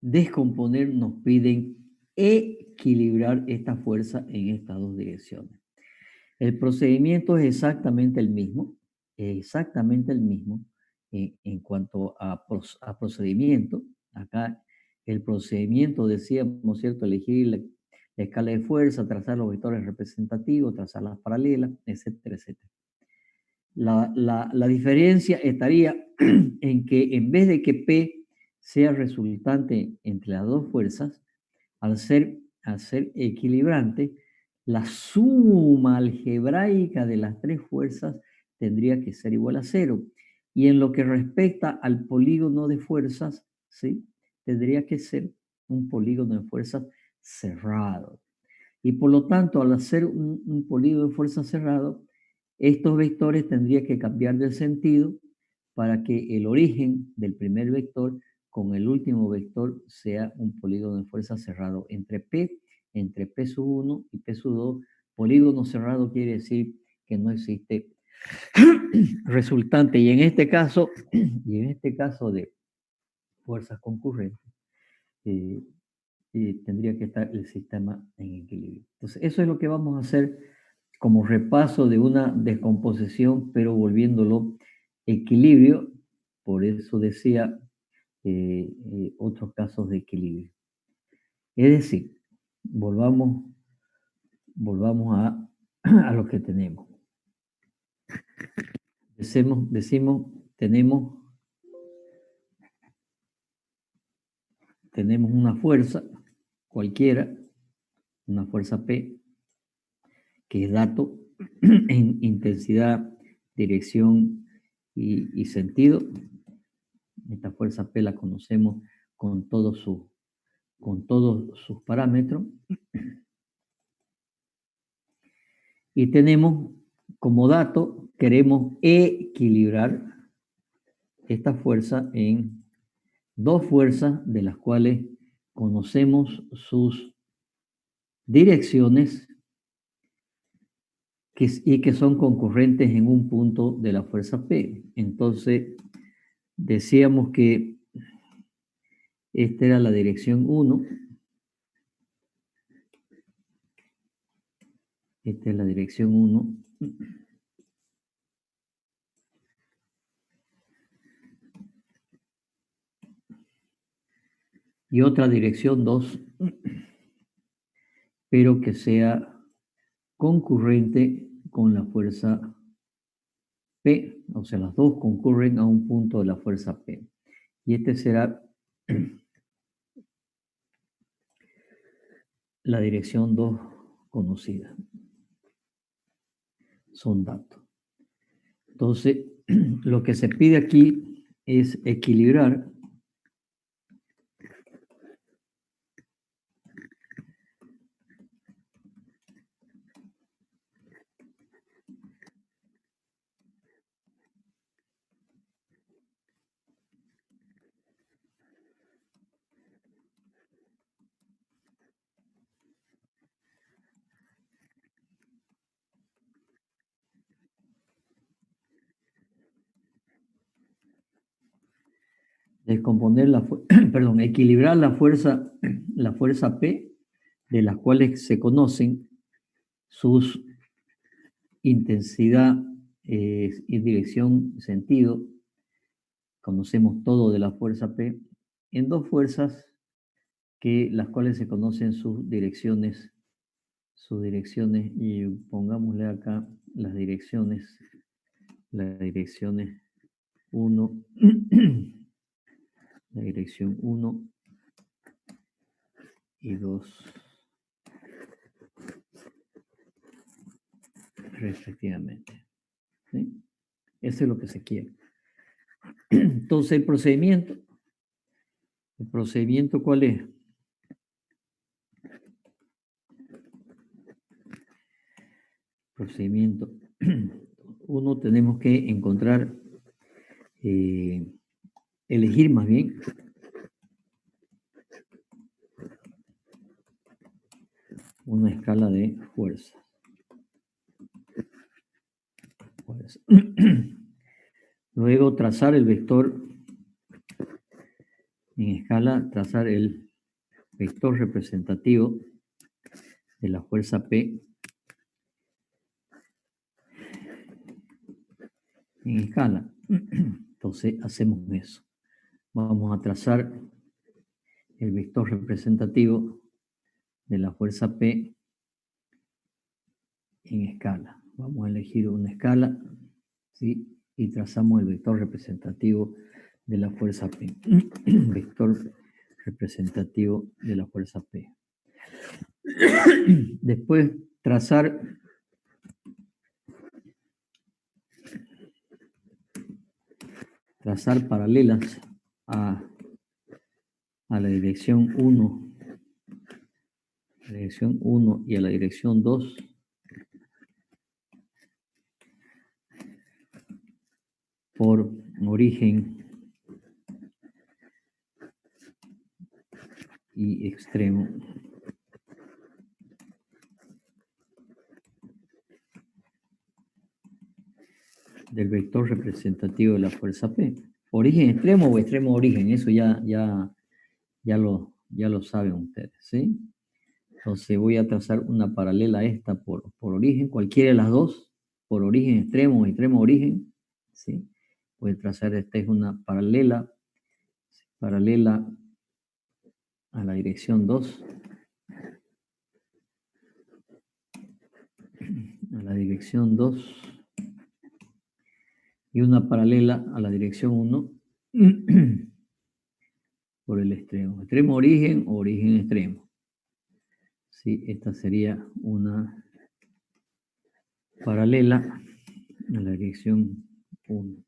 descomponer, nos piden equilibrar esta fuerza en estas dos direcciones. El procedimiento es exactamente el mismo, en cuanto a procedimiento. Acá el procedimiento, decíamos, ¿cierto? Elegir la escala de fuerza, trazar los vectores representativos, trazar las paralelas, etcétera, etcétera. La diferencia estaría en que en vez de que P sea resultante entre las dos fuerzas, al ser equilibrante, la suma algebraica de las tres fuerzas tendría que ser igual a 0. Y en lo que respecta al polígono de fuerzas, ¿sí? Tendría que ser un polígono de fuerzas cerrado. Y por lo tanto, al hacer un polígono de fuerzas cerrado, estos vectores tendrían que cambiar de sentido para que el origen del primer vector con el último vector sea un polígono de fuerza cerrado entre P sub 1 y P sub 2. Polígono cerrado quiere decir que no existe resultante. Y en este caso de fuerzas concurrentes, tendría que estar el sistema en equilibrio. Entonces, eso es lo que vamos a hacer como repaso de una descomposición, pero volviéndolo equilibrio. Por eso decía otros casos de equilibrio. Es decir, volvamos a lo que tenemos. Decimos, tenemos una fuerza cualquiera, una fuerza P, que es dato en intensidad, dirección y sentido. Esta fuerza P la conocemos con todos sus parámetros. Y tenemos como dato, queremos equilibrar esta fuerza en dos fuerzas de las cuales conocemos sus direcciones y que son concurrentes en un punto de la fuerza P. Entonces, decíamos que esta era la dirección 1. Esta es la dirección 1. Y otra dirección 2, pero que sea concurrente con la fuerza P, o sea, las dos concurren a un punto de la fuerza P. Y este será la dirección 2 conocida. Son datos. Entonces, lo que se pide aquí es equilibrar descomponer equilibrar la fuerza P, de las cuales se conocen sus intensidad y dirección, sentido. Conocemos todo de la fuerza P en dos fuerzas las cuales se conocen sus direcciones, y pongámosle acá las direcciones 1, la dirección 1 y 2, respectivamente. ¿Sí? Eso es lo que se quiere. Entonces, ¿el procedimiento cuál es? Procedimiento. Uno, tenemos que encontrar, elegir más bien, una escala de fuerza. Luego trazar el vector en escala trazar el vector representativo de la fuerza P en escala. Entonces hacemos eso. Vamos a trazar el vector representativo de la fuerza P en escala. Vamos a elegir una escala, ¿sí? Y trazamos el vector representativo de la fuerza P. Vector representativo de la fuerza P. Después trazar paralelas a la dirección 1, y a la dirección 2 por origen y extremo del vector representativo de la fuerza P. Origen extremo o extremo origen, eso ya lo saben ustedes, ¿sí? Entonces voy a trazar una paralela a esta por origen, cualquiera de las dos, por origen extremo o extremo origen, ¿sí? Voy a trazar, esta es una paralela a la dirección 2, a la dirección 2, y una paralela a la dirección 1 por el extremo. Extremo origen o origen extremo. Sí, esta sería una paralela a la dirección 1.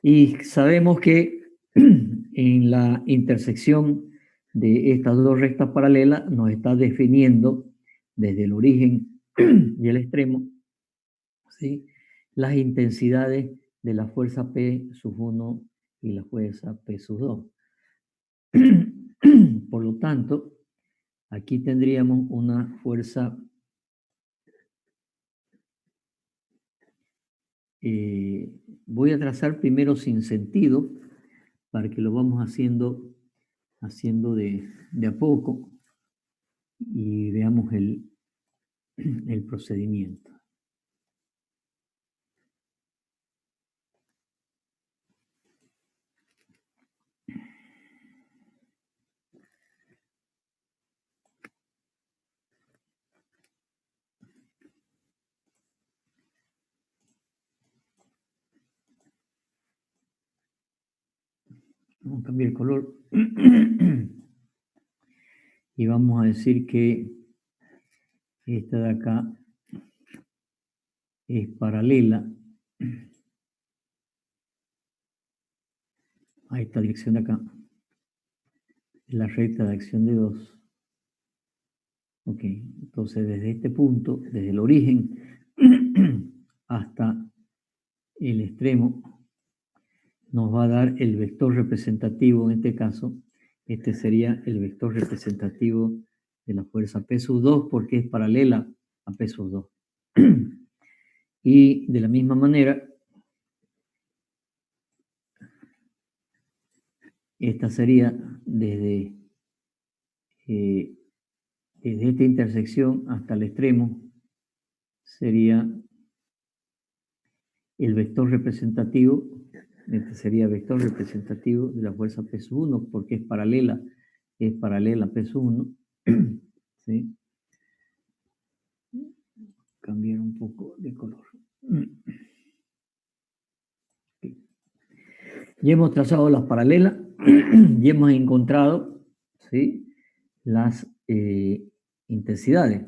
Y sabemos que en la intersección de estas dos rectas paralelas nos está definiendo desde el origen y el extremo, ¿sí?, las intensidades de la fuerza P sub 1 y la fuerza P sub 2. Por lo tanto, aquí tendríamos una fuerza voy a trazar primero sin sentido para que lo vamos haciendo de a poco y veamos el procedimiento. Vamos a cambiar el color y vamos a decir que esta de acá es paralela a esta dirección de acá, la recta de acción de 2. Ok, entonces desde este punto, desde el origen hasta el extremo, nos va a dar el vector representativo. En este caso, este sería el vector representativo de la fuerza P sub 2 porque es paralela a P sub 2. Y de la misma manera, esta sería desde esta intersección hasta el extremo, sería el vector representativo. Este sería el vector representativo de la fuerza P sub 1 porque es paralela a P sub 1. ¿Sí? Cambiar un poco de color. Ya hemos trazado las paralelas y hemos encontrado, ¿sí?, las intensidades.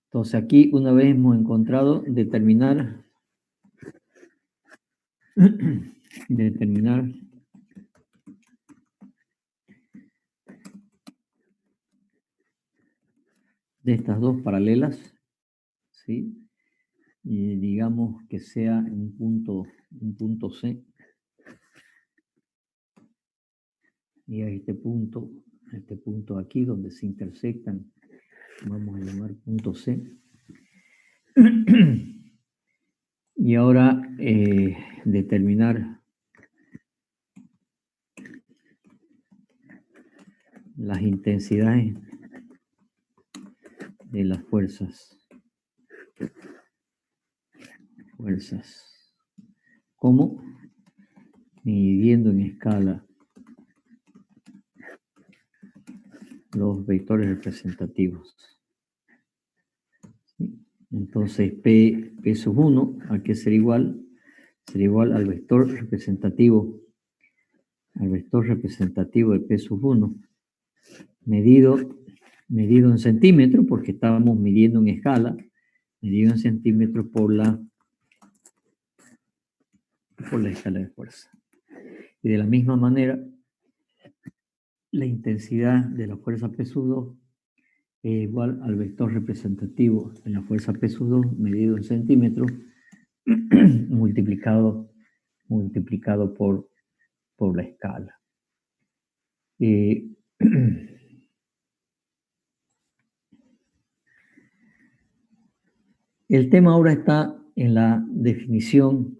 Entonces aquí, una vez hemos encontrado, determinar de estas dos paralelas, ¿sí?, y digamos que sea un punto C, y a este punto aquí donde se intersectan, vamos a llamar punto C. Y ahora determinar las intensidades de las fuerzas. ¿Cómo? Midiendo en escala los vectores representativos. ¿Sí? Entonces, P sub 1, ¿a qué será igual? Será igual al vector representativo de P sub 1, medido en centímetros, porque estábamos midiendo en escala, medido en centímetros por la escala de fuerza. Y de la misma manera, la intensidad de la fuerza P sub 2 es igual al vector representativo de la fuerza P sub 2 medido en centímetros multiplicado por la escala. El tema ahora está en la definición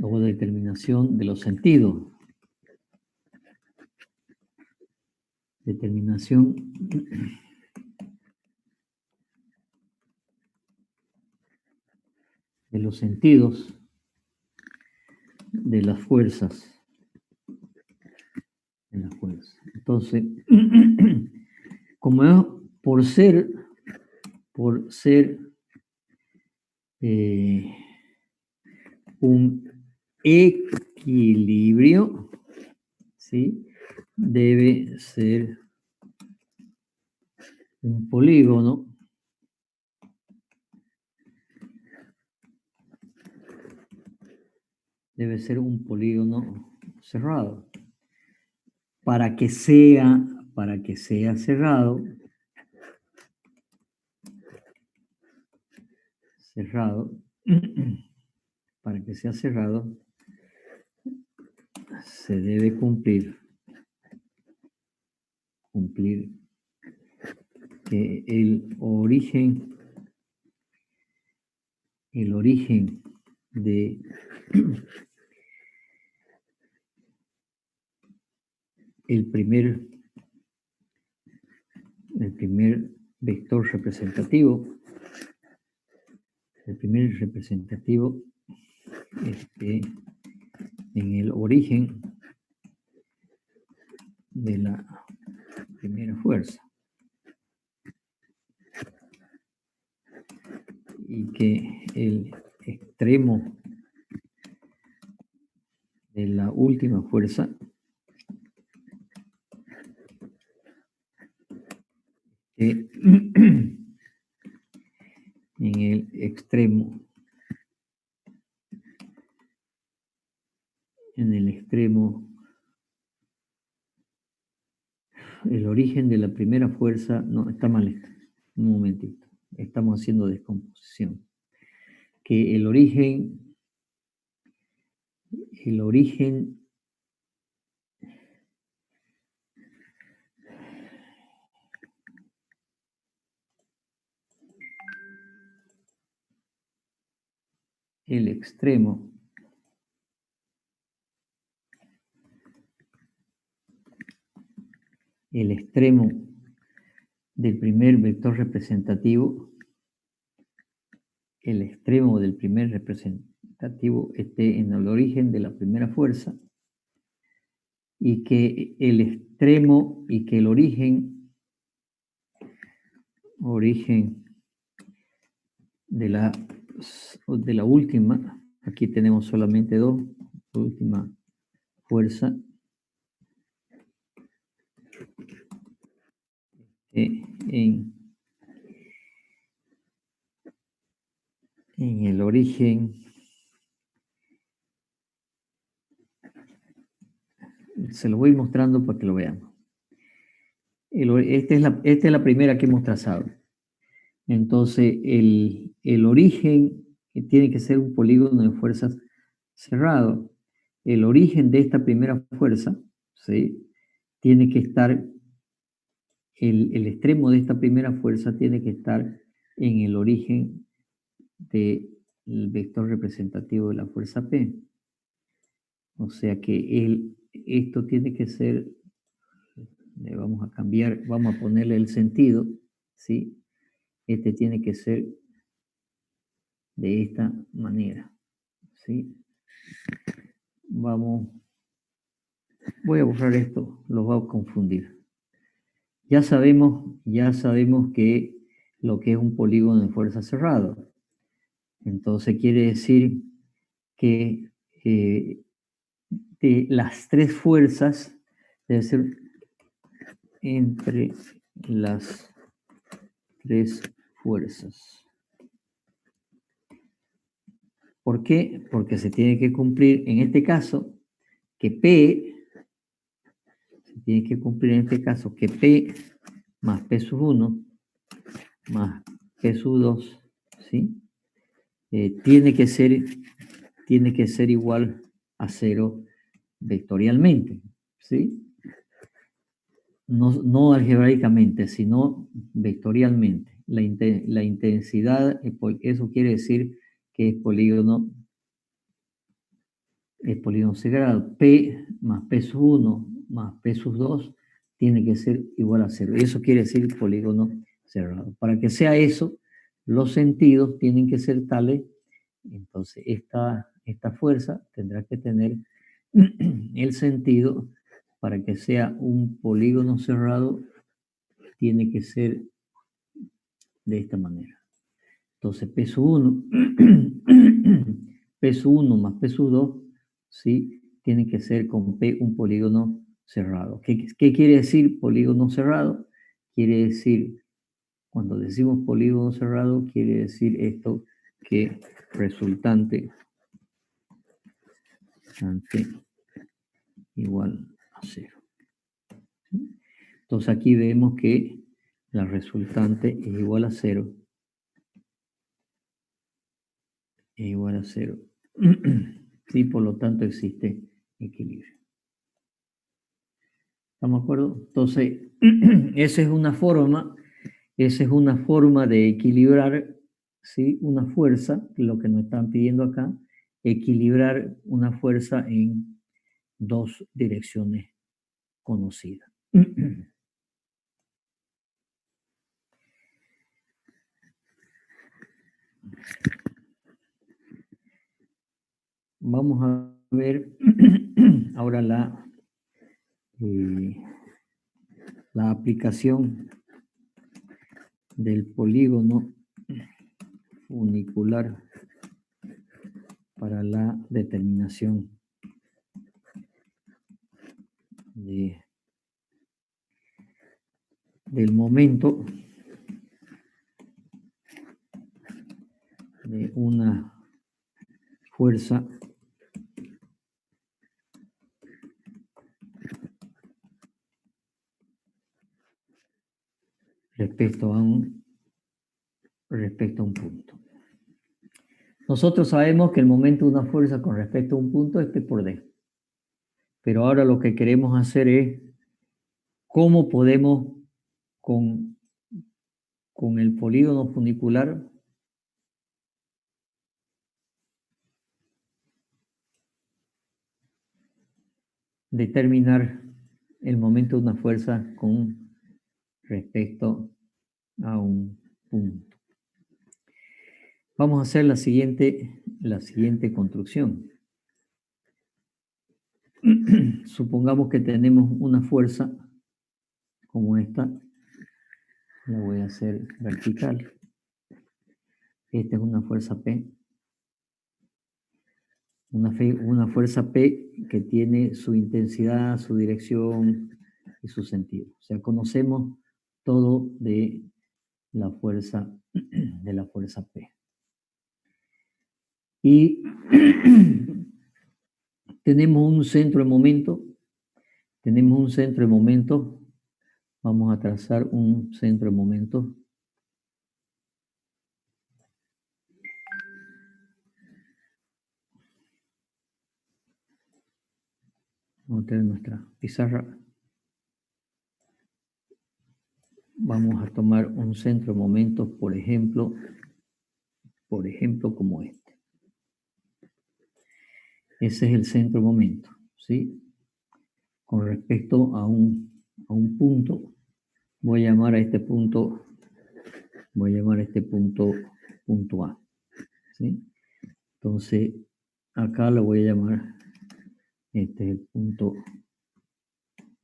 o determinación de los sentidos. Determinación de los sentidos de las fuerzas. Entonces, como es por ser un equilibrio, ¿sí? Debe ser un polígono cerrado. Para que sea cerrado, para que sea cerrado, se debe cumplir que el origen de el primer vector representativo, en el origen de la primera fuerza, y que el extremo de la última fuerza en el extremo el origen de la primera fuerza, no, está mal esto, un momentito, estamos haciendo descomposición, que el origen el extremo del primer vector representativo, esté en el origen de la primera fuerza, y que el origen de la última, aquí tenemos solamente dos, última fuerza, en el origen, se lo voy mostrando para que lo veamos. Esta es la primera que hemos trazado. Entonces, el origen tiene que ser un polígono de fuerzas cerrado. El origen de esta primera fuerza, ¿sí? Tiene que estar, el extremo de esta primera fuerza tiene que estar en el origen de el vector representativo de la fuerza P. O sea que esto tiene que ser, le vamos a cambiar, vamos a ponerle el sentido, ¿sí? Este tiene que ser de esta manera, ¿sí? Voy a borrar esto, los va a confundir. Ya sabemos que lo que es un polígono de fuerza cerrado. Entonces quiere decir que de las tres fuerzas debe ser entre las tres fuerzas. ¿Por qué? Porque se tiene que cumplir en este caso que P, se tiene que cumplir en este caso que P más P sub 1 más P sub 2, ¿sí? Tiene que ser igual a 0 vectorialmente, ¿sí? No algebraicamente, sino vectorialmente. La intensidad, eso quiere decir que es polígono cerrado. P más P sub 1 más P sub 2 tiene que ser igual a 0. Eso quiere decir polígono cerrado. Para que sea eso, los sentidos tienen que ser tales. Entonces, esta fuerza tendrá que tener el sentido para que sea un polígono cerrado, tiene que ser de esta manera. Entonces, P sub 1, P sub 1 más P sub 2, ¿sí? Tiene que ser con P un polígono cerrado. ¿Qué quiere decir polígono cerrado? Quiere decir, cuando decimos polígono cerrado, quiere decir esto, que resultante igual a 0. Entonces aquí vemos que la resultante es igual a 0. Es igual a 0. Y por lo tanto existe equilibrio. ¿Estamos de acuerdo? Entonces, esa es una forma de equilibrar, ¿sí? Una fuerza, lo que nos están pidiendo acá, equilibrar una fuerza en dos direcciones conocidas. Vamos a ver ahora la aplicación del polígono funicular para la determinación del momento de una fuerza respecto a un punto. Nosotros sabemos que el momento de una fuerza con respecto a un punto es P por D. Pero ahora lo que queremos hacer es cómo podemos con el polígono funicular determinar el momento de una fuerza con respecto a un punto. Vamos a hacer la siguiente construcción. Supongamos que tenemos una fuerza como esta, la voy a hacer vertical. Esta es una fuerza P. Una fuerza P que tiene su intensidad, su dirección y su sentido. O sea, conocemos todo de la fuerza P. Y tenemos un centro de momento. Vamos a trazar un centro de momento. Vamos a tener nuestra pizarra. Vamos a tomar un centro de momentos, por ejemplo como este. Ese es el centro momento, ¿sí? Con respecto a un punto, voy a llamar a este punto, punto A, ¿sí? Entonces, acá lo voy a llamar, este es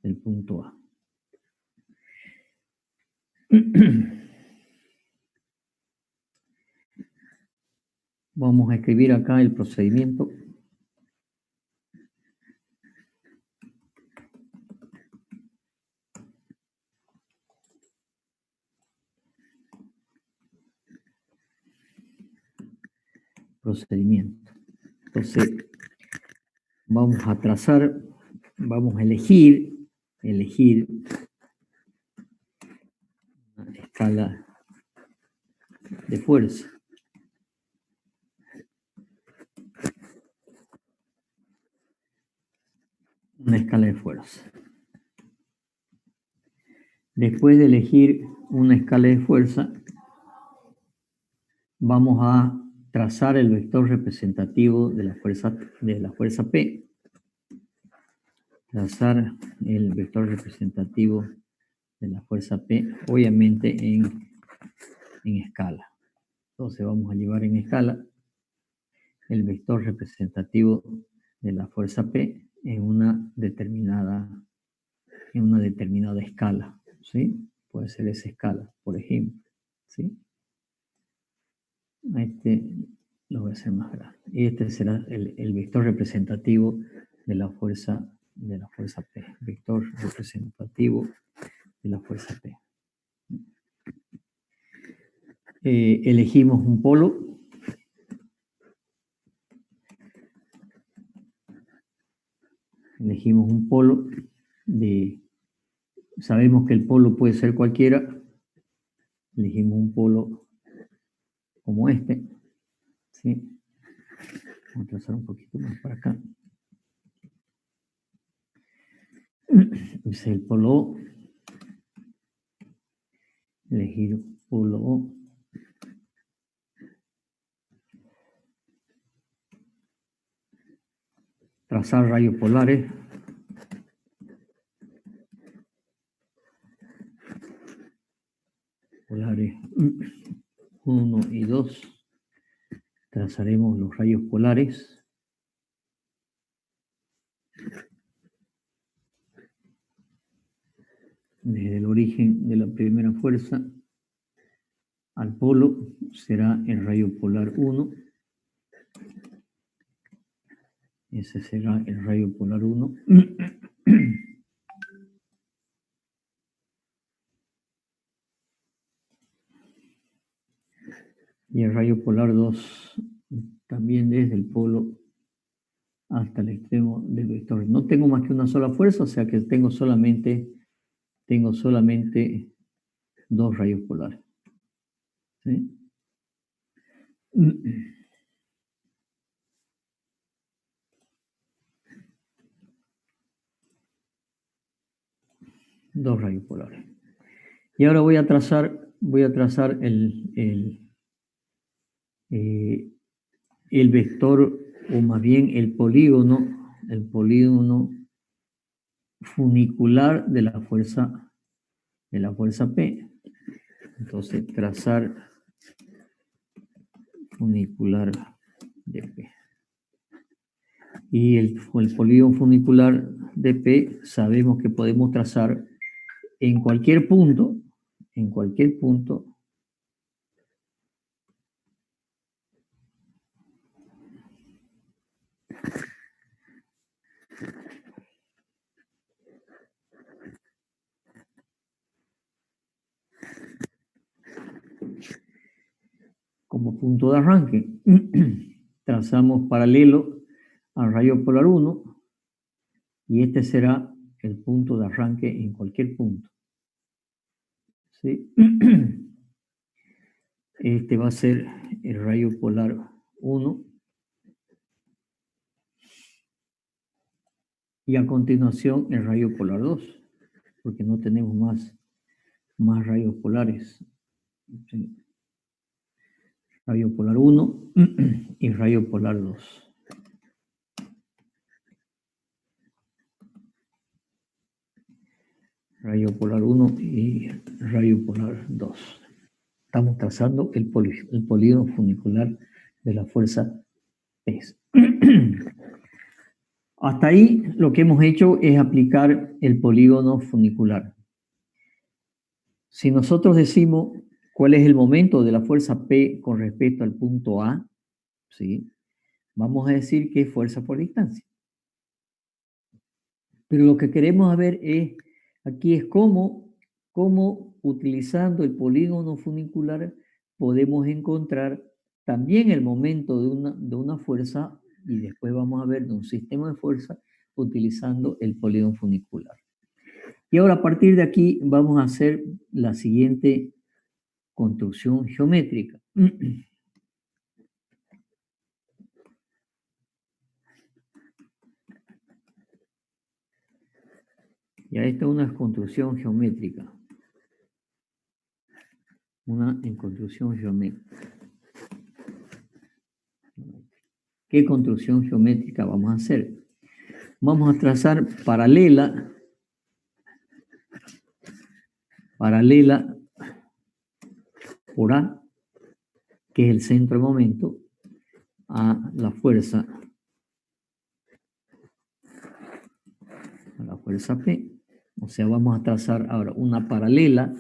el punto A. Vamos a escribir acá el procedimiento. Procedimiento. Entonces, vamos a trazar, vamos a elegir una escala de fuerza. Una escala de fuerza. Después de elegir una escala de fuerza, vamos a trazar el vector representativo de la fuerza P. Trazar el vector representativo de la fuerza P, obviamente en escala. Entonces vamos a llevar en escala el vector representativo de la fuerza P en una determinada escala, ¿sí? Puede ser esa escala, por ejemplo, ¿sí? Este lo voy a hacer más grande. Y este será el vector representativo de la fuerza P. Vector representativo de la fuerza P. Elegimos un polo. Elegimos un polo sabemos que el polo puede ser cualquiera. Elegimos un polo como este, ¿sí? Vamos a trazar un poquito más para acá. Ese es el polo O. Elegir polo O. Trazar rayos polares. Polares 1 y 2. Trazaremos los rayos polares. Desde el origen de la primera fuerza al polo será el rayo polar 1. Ese será el rayo polar 1. Y el rayo polar 2 también desde el polo hasta el extremo del vector. No tengo más que una sola fuerza, o sea que tengo solamente dos rayos polares. ¿Sí? Dos rayos polares. Y ahora voy a trazar el vector, o más bien el polígono funicular de la fuerza P. Entonces, trazar funicular de P. Y el polígono funicular de P sabemos que podemos trazar en cualquier punto, como punto de arranque. Trazamos paralelo al rayo polar 1 y este será el punto de arranque en cualquier punto. ¿Sí? Este va a ser el rayo polar 1 y a continuación el rayo polar 2, porque no tenemos más rayos polares. ¿Sí? Rayo polar 1 y rayo polar 2. rayo polar 1 y rayo polar 2. Estamos trazando el polígono funicular de la fuerza P. Hasta ahí lo que hemos hecho es aplicar el polígono funicular. Si nosotros decimos cuál es el momento de la fuerza P con respecto al punto A, ¿sí? Vamos a decir que es fuerza por distancia. Pero lo que queremos ver aquí es cómo utilizando el polígono funicular podemos encontrar también el momento de una fuerza y después vamos a ver de un sistema de fuerza utilizando el polígono funicular. Y ahora a partir de aquí vamos a hacer la siguiente construcción geométrica. Ya esta es una construcción geométrica. Una en construcción geométrica. ¿Qué construcción geométrica vamos a hacer? Vamos a trazar paralela por A, que es el centro de momento, a la fuerza P. O sea, vamos a trazar ahora una paralela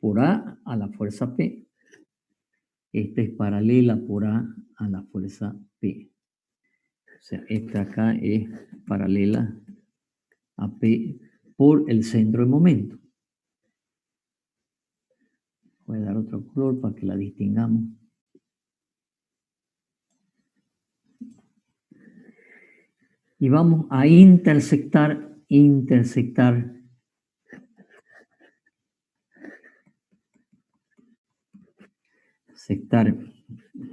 por A la fuerza P. Esta es paralela por A la fuerza P. O sea, esta acá es paralela a P por el centro de momento. Voy a dar otro color para que la distingamos. Y vamos a intersectar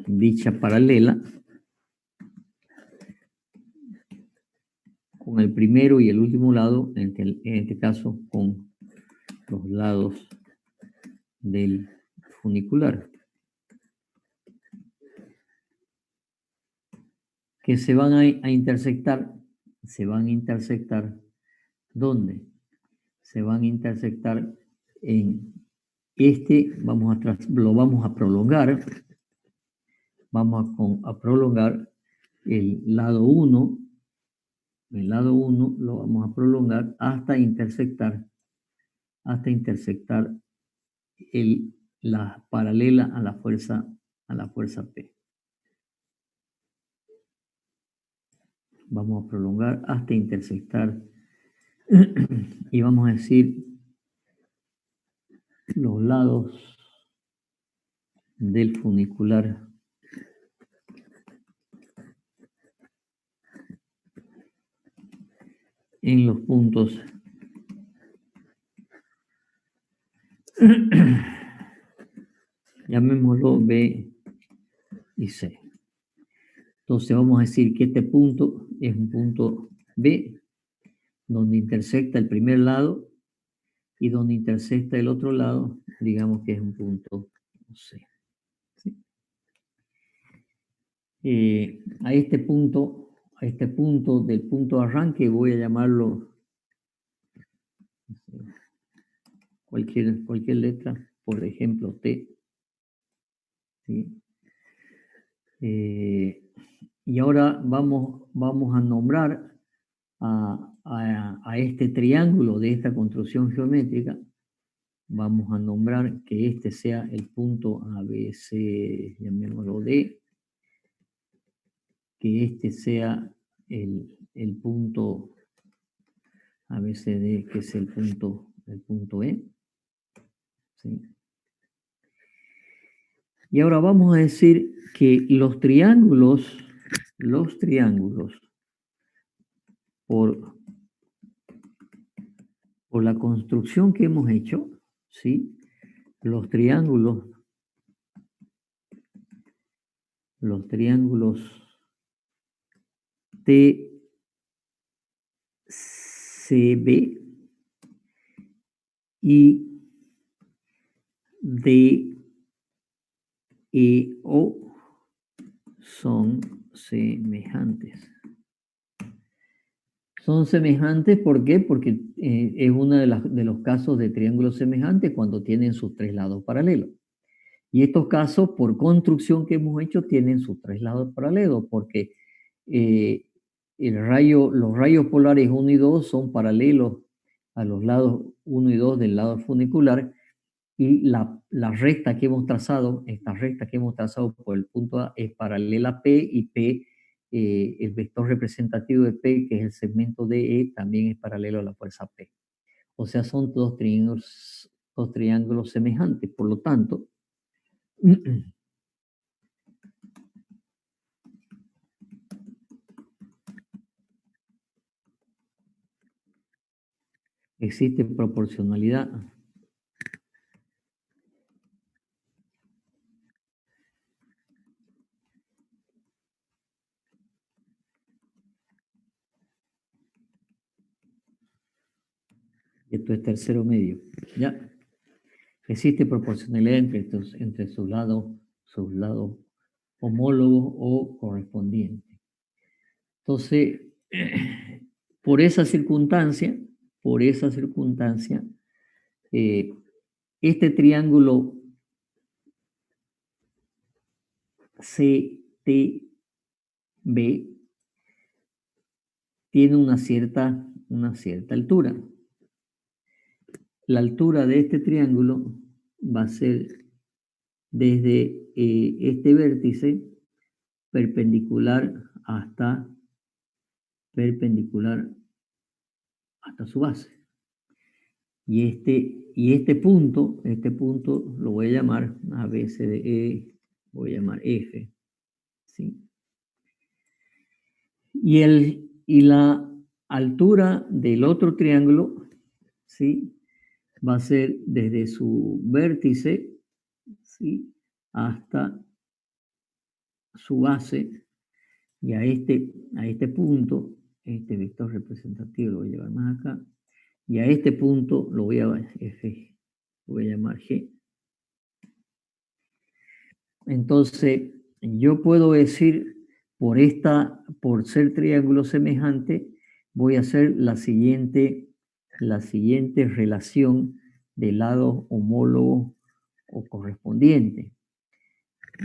dicha paralela con el primero y el último lado, en este caso con los lados del funicular, que se van a intersectar. ¿Dónde? Se van a intersectar en lo vamos a prolongar. Vamos a prolongar el lado 1. El lado 1 lo vamos a prolongar hasta intersectar la paralela a la fuerza P. Vamos a prolongar hasta intersectar y vamos a decir los lados del funicular en los puntos llamémoslo B y C. Entonces vamos a decir que este punto es un punto B, donde intersecta el primer lado y donde intersecta el otro lado, digamos que es un punto C. ¿Sí? A este punto del punto de arranque voy a llamarlo cualquier letra, por ejemplo T. ¿Sí? Y ahora vamos a nombrar a este triángulo de esta construcción geométrica, vamos a nombrar que este sea el punto ABC, llamémoslo D, que este sea el punto ABCD, que es el punto E. ¿Sí? Y ahora vamos a decir que los triángulos por la construcción que hemos hecho, ¿sí? Los triángulos TCB y DEO son semejantes. Son semejantes, ¿por qué? Porque es uno de los casos de triángulos semejantes cuando tienen sus tres lados paralelos. Y estos casos, por construcción que hemos hecho, tienen sus tres lados paralelos, porque eh, los rayos polares 1 y 2 son paralelos a los lados 1 y 2 del lado funicular, y la recta que hemos trazado, esta recta que hemos trazado por el punto A es paralela a P, y P, el vector representativo de P, que es el segmento DE, también es paralelo a la fuerza P. O sea, son dos triángulos semejantes. Por lo tanto, existe proporcionalidad. Esto es tercero medio. ¿Ya? Existe proporcionalidad entre sus lados homólogos o correspondientes. Entonces, por esa circunstancia, por esa circunstancia, eh, este triángulo CTB tiene una cierta altura. La altura de este triángulo va a ser desde este vértice perpendicular hasta su base. Y este punto lo voy a llamar a B, C, D, E, voy a llamar F, ¿sí? Y la altura del otro triángulo, ¿sí?, va a ser desde su vértice, ¿sí?, hasta su base, y a este punto, este vector representativo lo voy a llevar más acá, y a este punto lo voy a llamar G. Entonces, yo puedo decir, por ser triángulo semejante, voy a hacer la siguiente relación de lados homólogos o correspondientes.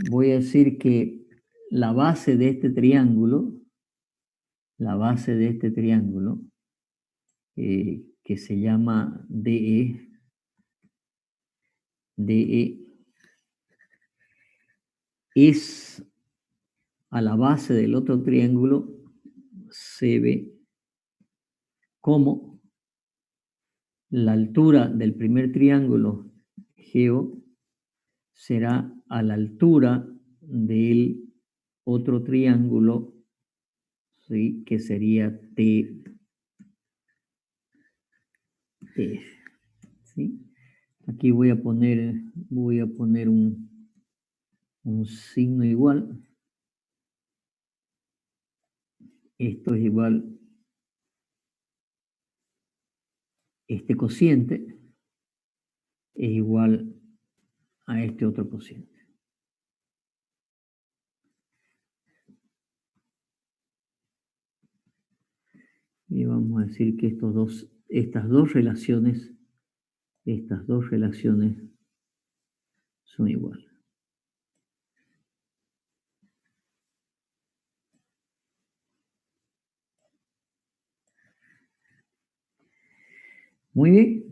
Voy a decir que la base de este triángulo, que se llama DE, es a la base del otro triángulo CB, como la altura del primer triángulo GO será a la altura del otro triángulo, ¿sí?, que sería TF, ¿sí? Aquí voy a poner un signo igual. Esto es igual, este cociente es igual a este otro cociente. Y vamos a decir que estas dos relaciones son iguales. Muy bien.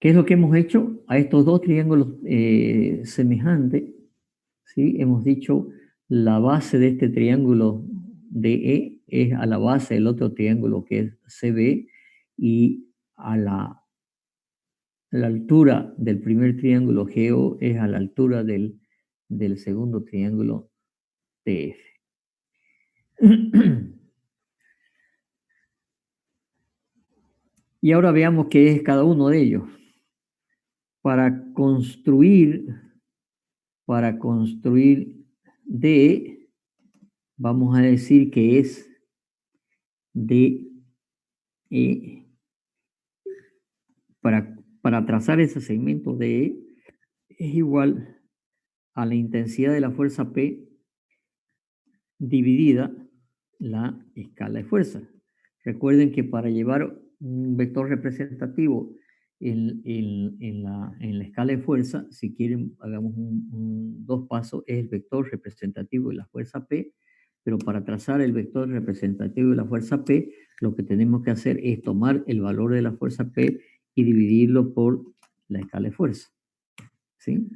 ¿Qué es lo que hemos hecho? A estos dos triángulos semejantes, ¿sí?, hemos dicho la base de este triángulo DE es a la base del otro triángulo que es CB, y a la altura del primer triángulo GO es a la altura del segundo triángulo TF. Y ahora veamos qué es cada uno de ellos. Para construir DE, vamos a decir que es DE. Para trazar ese segmento DE es igual a la intensidad de la fuerza P dividida la escala de fuerza. Recuerden que para llevar un vector representativo en la escala de fuerza, si quieren, hagamos dos pasos, es el vector representativo de la fuerza P, pero para trazar el vector representativo de la fuerza P, lo que tenemos que hacer es tomar el valor de la fuerza P y dividirlo por la escala de fuerza. ¿Sí?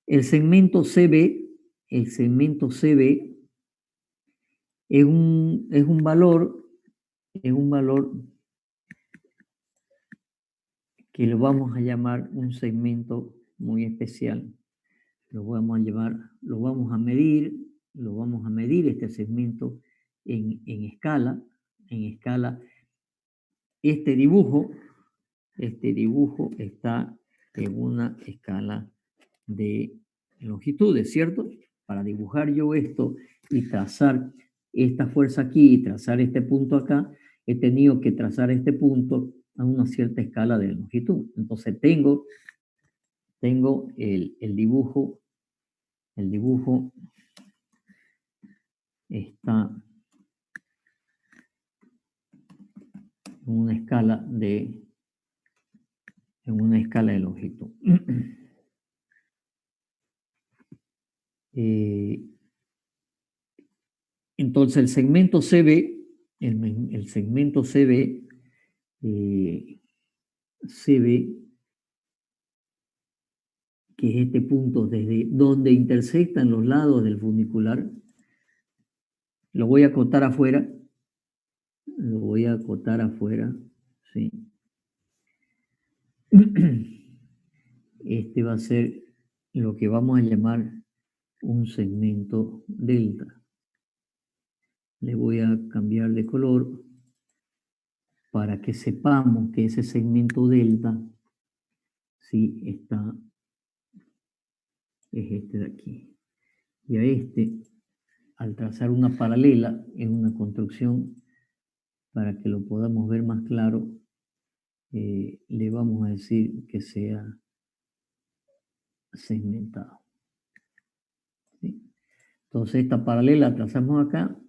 El segmento CB es un valor que lo vamos a llamar un segmento muy especial. Lo vamos a medir este segmento en escala. Este dibujo está en una escala de longitudes, ¿cierto? Para dibujar yo esto y trazar esta fuerza aquí y trazar este punto acá, he tenido que trazar este punto a una cierta escala de longitud. Entonces tengo el dibujo está en una escala de longitud. Entonces el segmento CB, que es este punto desde donde intersectan los lados del funicular, lo voy a acotar afuera, ¿sí? Este va a ser lo que vamos a llamar un segmento delta. Le voy a cambiar de color para que sepamos que ese segmento delta, sí, es este de aquí. Y a este, al trazar una paralela en una construcción, para que lo podamos ver más claro, le vamos a decir que sea segmentado. ¿Sí? Entonces esta paralela la trazamos acá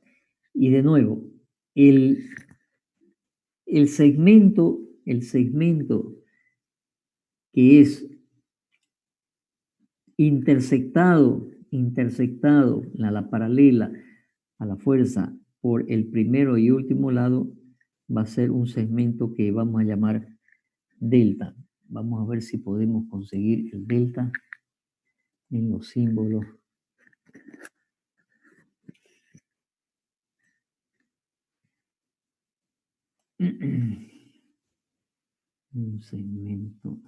y de nuevo, el segmento que es intersectado la paralela a la fuerza por el primero y último lado, va a ser un segmento que vamos a llamar delta. Vamos a ver si podemos conseguir el delta en los símbolos. Un segmento.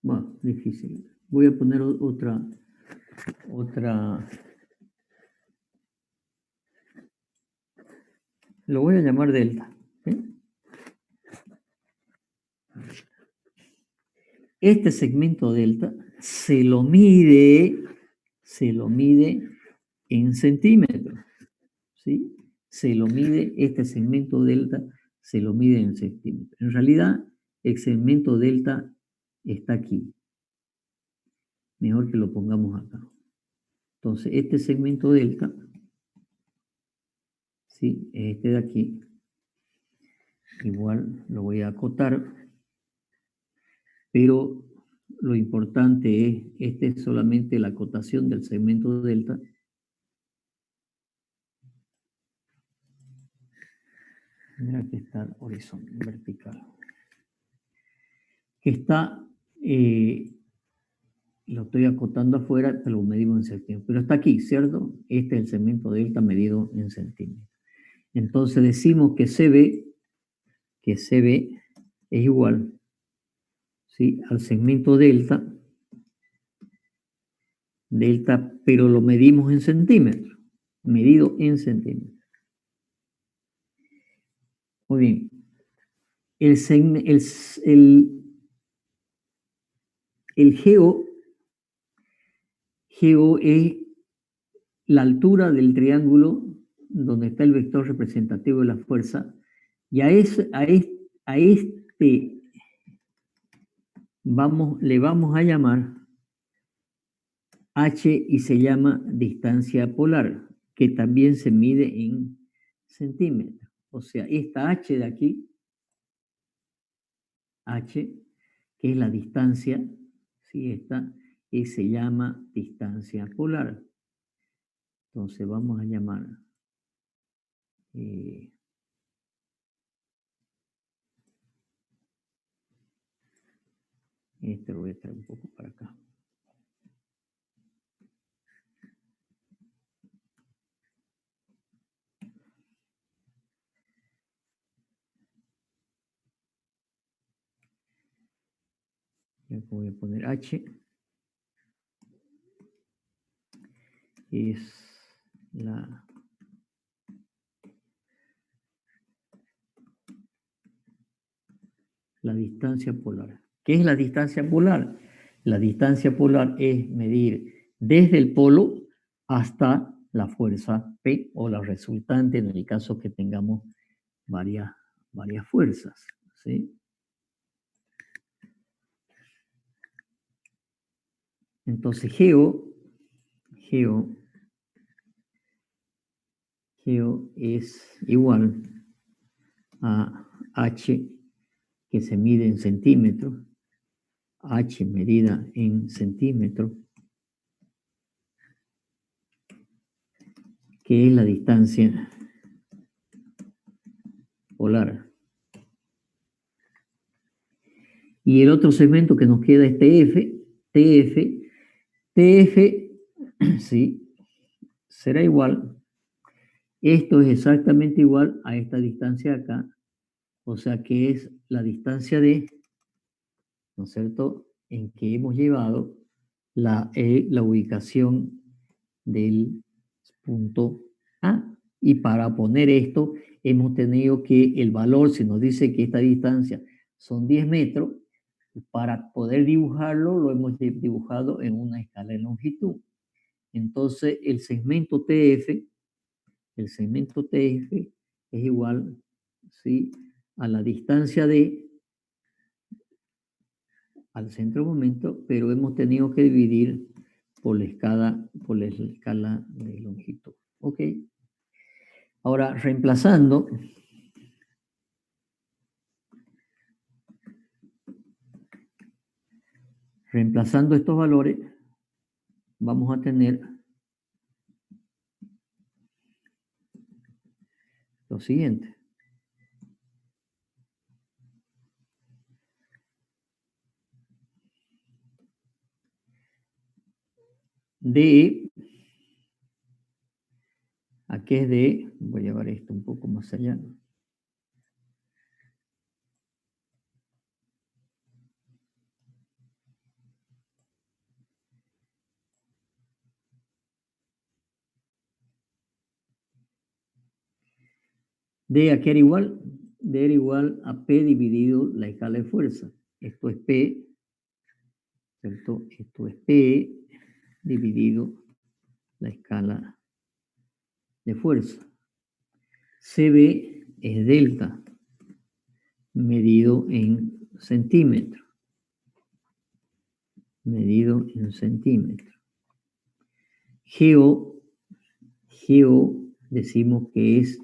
Bueno, difícil. Voy a poner otra. Lo voy a llamar delta. ¿Sí? Este segmento delta se lo mide en centímetros. ¿Sí? Este segmento delta se lo mide en centímetros. En realidad, el segmento delta está aquí. Mejor que lo pongamos acá. Entonces, este segmento delta, ¿sí? Este de aquí, igual lo voy a acotar, pero lo importante es solamente la acotación del segmento delta. Mira que está horizontal, vertical. Que está, lo estoy acotando afuera, pero lo medimos en centímetros. Pero está aquí, ¿cierto? Este es el segmento delta medido en centímetros. Entonces decimos que CB es igual, ¿sí? Al segmento delta, pero lo medimos en centímetros, medido en centímetros. Muy bien. El geo es la altura del triángulo donde está el vector representativo de la fuerza, y a este le vamos a llamar H, y se llama distancia polar, que también se mide en centímetros. O sea, esta H de aquí, H, que es la distancia, ¿sí? Esta, y se llama distancia polar. Entonces vamos a llamar este lo voy a traer un poco para acá. Y acá voy a poner H. Es la distancia polar. ¿Qué es la distancia polar? La distancia polar es medir desde el polo hasta la fuerza P, o la resultante en el caso que tengamos varias fuerzas, ¿sí? Entonces geo es igual a H, que se mide en centímetros, H medida en centímetros, que es la distancia polar. Y el otro segmento que nos queda es TF, sí, será igual. Esto es exactamente igual a esta distancia acá, o sea que es la distancia D, ¿no es cierto?, en que hemos llevado la ubicación del punto A. Y para poner esto, hemos tenido que el valor, si nos dice que esta distancia son 10 metros, para poder dibujarlo, lo hemos dibujado en una escala de longitud. Entonces, el segmento TF es igual, ¿sí?, a la distancia D al centro de momento, pero hemos tenido que dividir por la escala de longitud. ¿Ok? Ahora, reemplazando estos valores, vamos a tener lo siguiente. DE, aquí es DE, voy a llevar esto un poco más allá. D aquí era igual, D era igual a P dividido la escala de fuerza. Esto es P, ¿cierto? Esto es P dividido la escala de fuerza. CB es delta, medido en centímetros. Geo decimos que es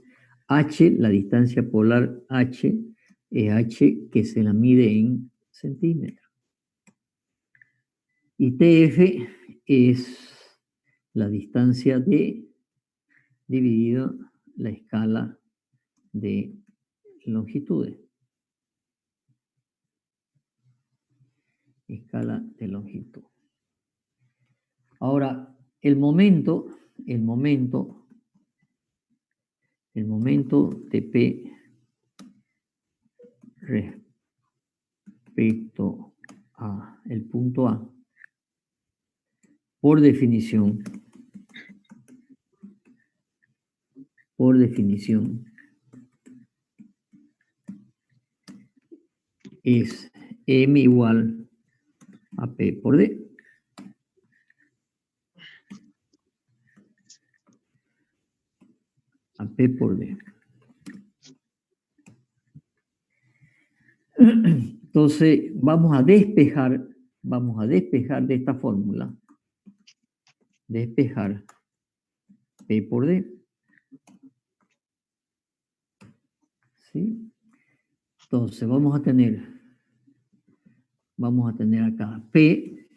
H, la distancia polar H, es H que se la mide en centímetros. Y TF es la distancia D dividido la escala de longitudes. Escala de longitud. Ahora, el momento de P respecto el punto A, por definición, es M igual a P por D. A P por D. Entonces, vamos a despejar de esta fórmula, despejar P por D. ¿Sí? Entonces, vamos a tener acá P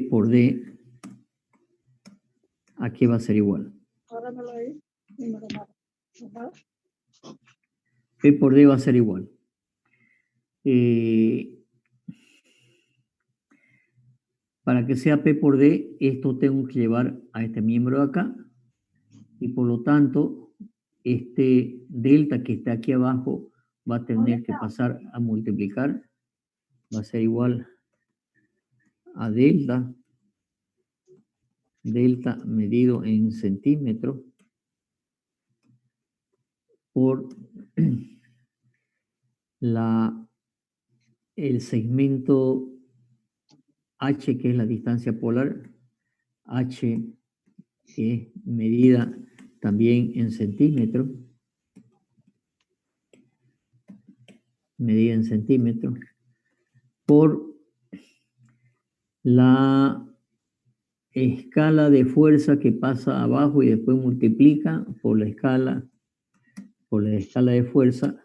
por D, ¿a qué va a ser igual? P por D va a ser igual. Para que sea P por D, esto tengo que llevar a este miembro de acá, y por lo tanto, este delta que está aquí abajo va a tener que pasar a multiplicar, va a ser igual a delta medido en centímetros por el segmento H, que es la distancia polar, H, que es medida también en centímetros, por la escala de fuerza que pasa abajo y después multiplica por la escala de fuerza,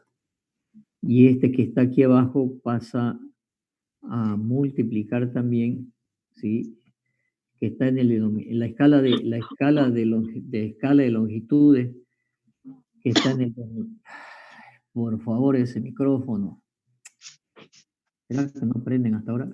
y este que está aquí abajo pasa a multiplicar también, ¿sí? Que está en la escala de longitudes, que está en el... Por favor, ese micrófono. ¿Será que no prenden hasta ahora?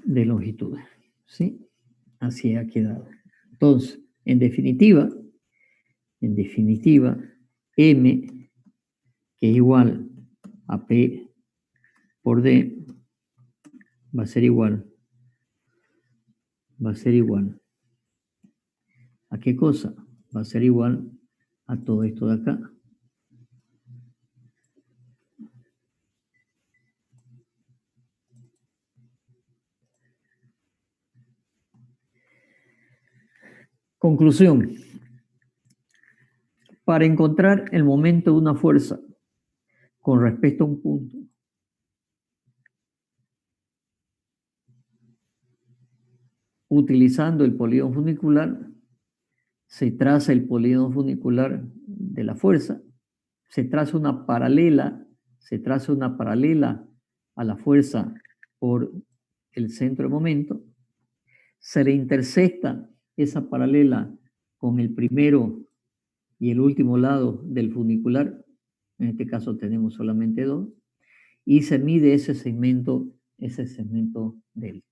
De longitudes, ¿sí? Así ha quedado. Entonces, en definitiva, M, que es igual a P por D, va a ser igual. ¿A qué cosa? Va a ser igual a todo esto de acá. Conclusión. Para encontrar el momento de una fuerza con respecto a un punto, utilizando el polígono funicular, se traza el polígono funicular de la fuerza, se traza una paralela a la fuerza por el centro de momento, se le intersecta esa paralela con el primero y el último lado del funicular, en este caso tenemos solamente dos, y se mide ese segmento delta.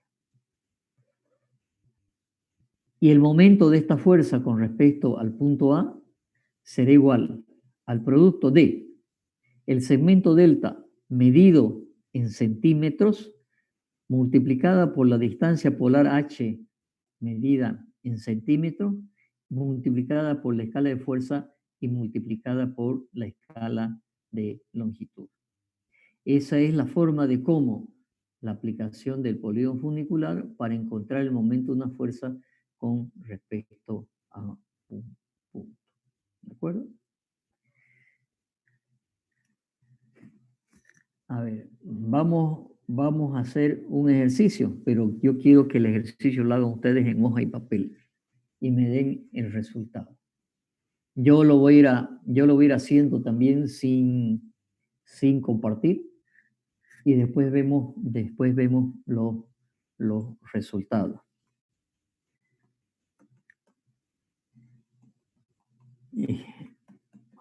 Y el momento de esta fuerza con respecto al punto A será igual al producto de el segmento delta medido en centímetros multiplicada por la distancia polar H medida en centímetros multiplicada por la escala de fuerza y multiplicada por la escala de longitud. Esa es la forma de cómo la aplicación del polígono funicular para encontrar el momento de una fuerza con respecto a un punto. ¿De acuerdo? A ver, vamos a hacer un ejercicio, pero yo quiero que el ejercicio lo hagan ustedes en hoja y papel y me den el resultado. Yo lo voy a ir haciendo también sin compartir, y después vemos los resultados.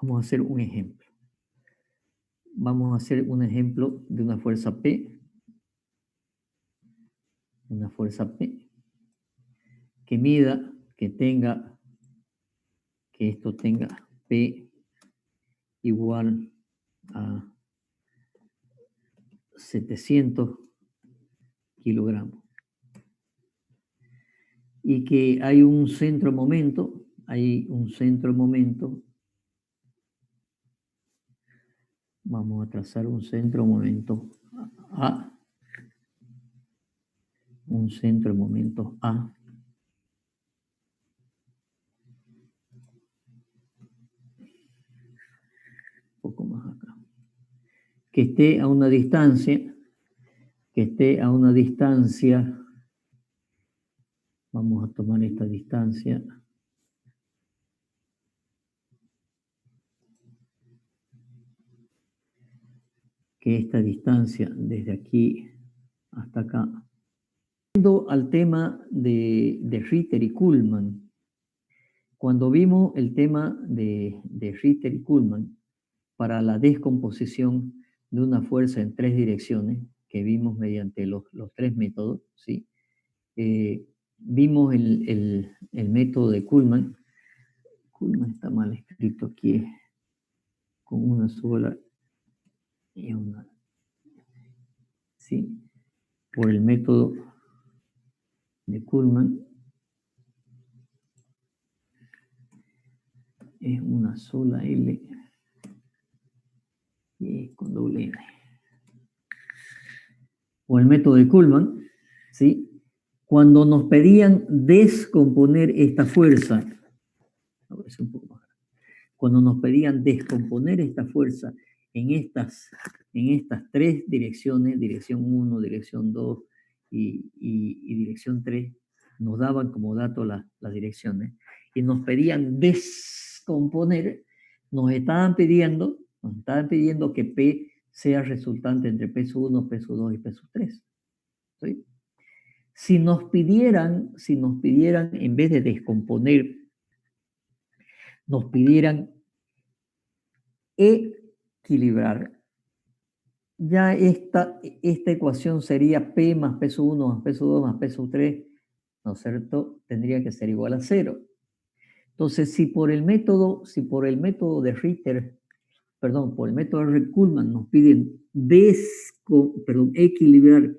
Vamos a hacer un ejemplo. vamos a hacer un ejemplo de una fuerza P. Una fuerza P que mida, que esto tenga P igual a 700 kilogramos. Y que hay un centro momento, vamos a trazar un centro momento A, un centro momento A, un poco más acá, que esté a una distancia, vamos a tomar esta distancia, que esta distancia desde aquí hasta acá. Al tema de Ritter y Kuhlmann, cuando vimos el tema de Ritter y Kuhlmann para la descomposición de una fuerza en tres direcciones, que vimos mediante los tres métodos, ¿sí? Vimos el método de Kuhlmann. Kuhlmann está mal escrito aquí, con una sola y una, ¿sí? Por el método de Kuhlmann es una sola L y es con doble N. O el método de Kuhlmann, ¿sí? Cuando nos pedían descomponer esta fuerza, cuando nos pedían descomponer esta fuerza en estas tres direcciones, dirección 1, dirección 2 y dirección 3, nos daban como dato las direcciones, y nos pedían descomponer, nos estaban pidiendo que P sea resultante entre peso 1, peso 2 y peso 3. ¿Sí? Si nos pidieran, en vez de descomponer, nos pidieran equilibrar, ya esta ecuación sería P más peso 1 más peso 2 más peso 3, ¿no es cierto? Tendría que ser igual a 0. Entonces, si por el método de Ritter, por el método de Kuhlmann nos piden equilibrar,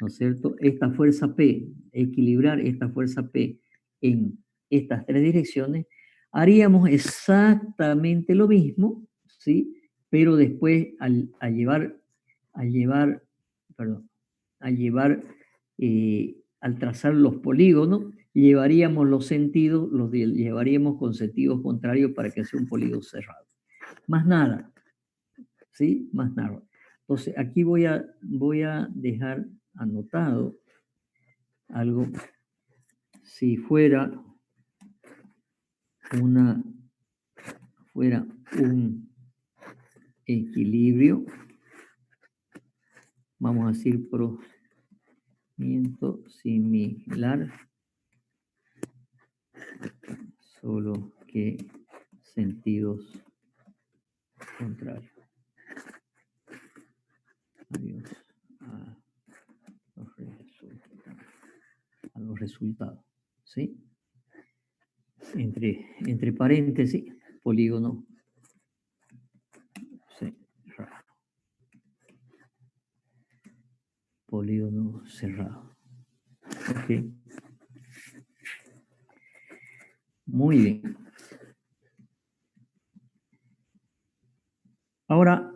¿no es cierto? Esta fuerza P, equilibrar esta fuerza P en estas tres direcciones, haríamos exactamente lo mismo, ¿sí? Pero después al trazar los polígonos, llevaríamos los sentidos, llevaríamos con sentidos contrarios para que sea un polígono cerrado. Más nada, ¿sí? Más nada. Entonces, aquí voy a dejar anotado algo. Si fuera un equilibrio, vamos a decir procedimiento similar, solo que sentidos contrarios. Adiós a los resultados, ¿sí? Entre paréntesis, polígono cerrado. Polígono cerrado. Ok. Muy bien. Ahora